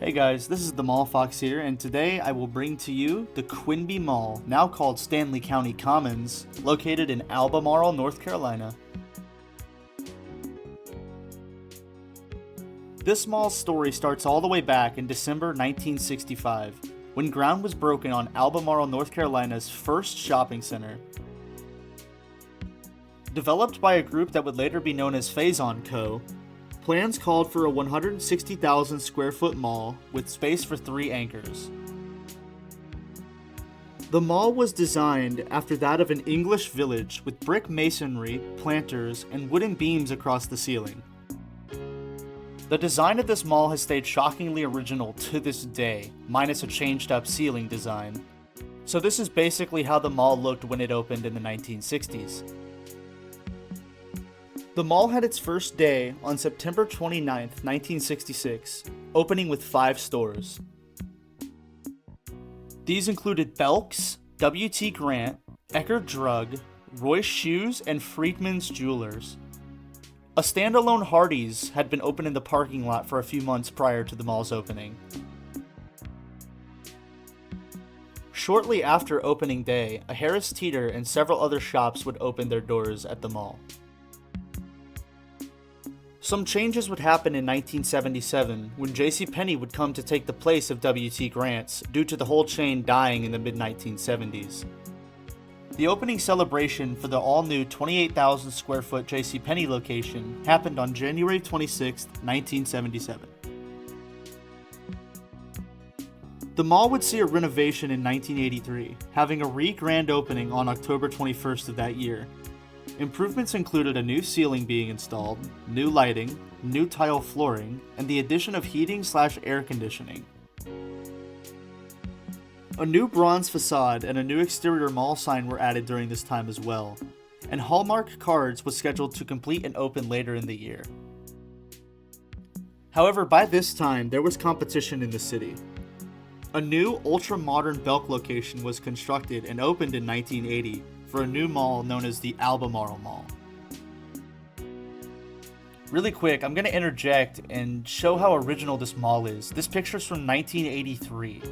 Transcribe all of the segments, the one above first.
Hey guys, this is the Mall Fox here, and today I will bring to you the Quenby Mall, now called Stanley County Commons, located in Albemarle, North Carolina. This mall's story starts all the way back in December 1965, when ground was broken on Albemarle, North Carolina's first shopping center. Developed by a group that would later be known as Faison Co., plans called for a 160,000 square foot mall with space for 3 anchors. The mall was designed after that of an English village with brick masonry, planters, and wooden beams across the ceiling. The design of this mall has stayed shockingly original to this day, minus a changed up ceiling design. So this is basically how the mall looked when it opened in the 1960s. The mall had its first day on September 29, 1966, opening with 5 stores. These included Belk's, W.T. Grant, Eckerd Drug, Royce Shoes, and Friedman's Jewelers. A standalone Hardee's had been open in the parking lot for a few months prior to the mall's opening. Shortly after opening day, a Harris Teeter and several other shops would open their doors at the mall. Some changes would happen in 1977 when JCPenney would come to take the place of W.T. Grant's due to the whole chain dying in the mid-1970s. The opening celebration for the all-new 28,000 square foot JCPenney location happened on January 26, 1977. The mall would see a renovation in 1983, having a re-grand opening on October 21st of that year. Improvements included a new ceiling being installed, new lighting, new tile flooring, and the addition of heating/air conditioning. A new bronze facade and a new exterior mall sign were added during this time as well, and Hallmark Cards was scheduled to complete and open later in the year. However, by this time, there was competition in the city. A new ultra-modern Belk location was constructed and opened in 1980, for a new mall known as the Albemarle Mall. Really quick, I'm going to interject and show how original this mall is. This picture's from 1983.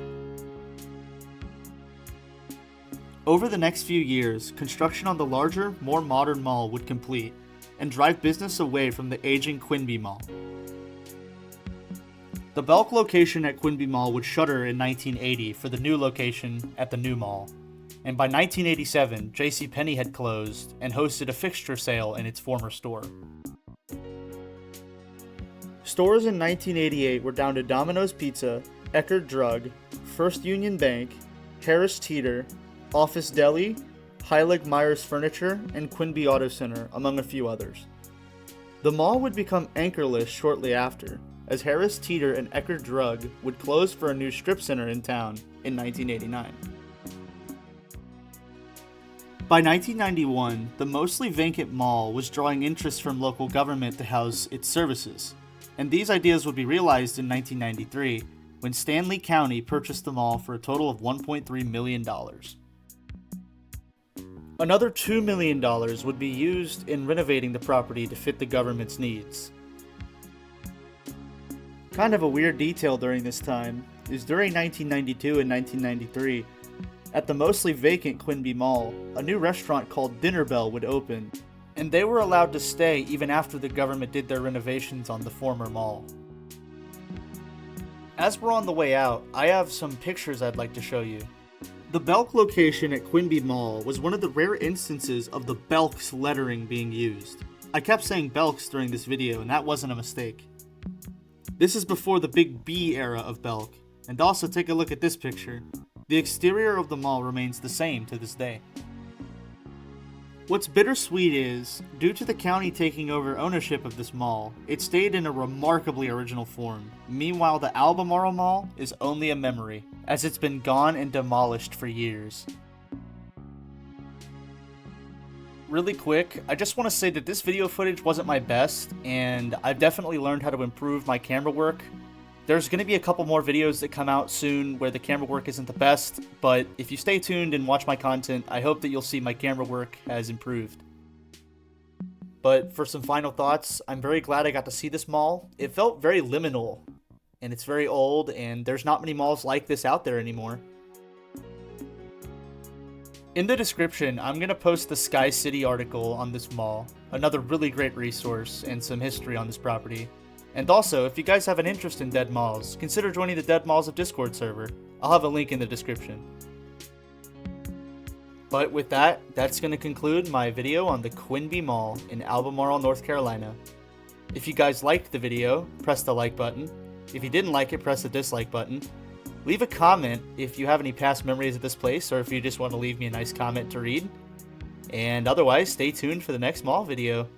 Over the next few years, construction on the larger, more modern mall would complete and drive business away from the aging Quenby Mall. The Belk location at Quenby Mall would shutter in 1980 for the new location at the new mall. And by 1987, JCPenney had closed and hosted a fixture sale in its former store. Stores in 1988 were down to Domino's Pizza, Eckerd Drug, First Union Bank, Harris Teeter, Office Deli, Heilig Myers Furniture, and Quenby Auto Center, among a few others. The mall would become anchorless shortly after, as Harris Teeter and Eckerd Drug would close for a new strip center in town in 1989. By 1991, the mostly vacant mall was drawing interest from local government to house its services, and these ideas would be realized in 1993 when Stanley County purchased the mall for a total of $1.3 million. Another $2 million would be used in renovating the property to fit the government's needs. Kind of a weird detail during this time is during 1992 and 1993, at the mostly vacant Quenby Mall, a new restaurant called Dinner Bell would open, and they were allowed to stay even after the government did their renovations on the former mall. As we're on the way out, I have some pictures I'd like to show you. The Belk location at Quenby Mall was one of the rare instances of the Belk's lettering being used. I kept saying Belk's during this video, and that wasn't a mistake. This is before the big B era of Belk, and also take a look at this picture. The exterior of the mall remains the same to this day. What's bittersweet is, due to the county taking over ownership of this mall, it stayed in a remarkably original form. Meanwhile, the Albemarle Mall is only a memory, as it's been gone and demolished for years. Really quick, I just want to say that this video footage wasn't my best, and I've definitely learned how to improve my camera work. There's going to be a couple more videos that come out soon where the camera work isn't the best, but if you stay tuned and watch my content, I hope that you'll see my camera work has improved. But for some final thoughts, I'm very glad I got to see this mall. It felt very liminal. and it's very old, and there's not many malls like this out there anymore. In the description, I'm going to post the Sky City article on this mall, another really great resource, and some history on this property. And also, if you guys have an interest in dead malls, consider joining the Dead Malls of Discord server. I'll have a link in the description. But with that, that's going to conclude my video on the Quenby Mall in Albemarle, North Carolina. If you guys liked the video, press the like button. If you didn't like it, press the dislike button. Leave a comment if you have any past memories of this place, or if you just want to leave me a nice comment to read. And otherwise, stay tuned for the next mall video.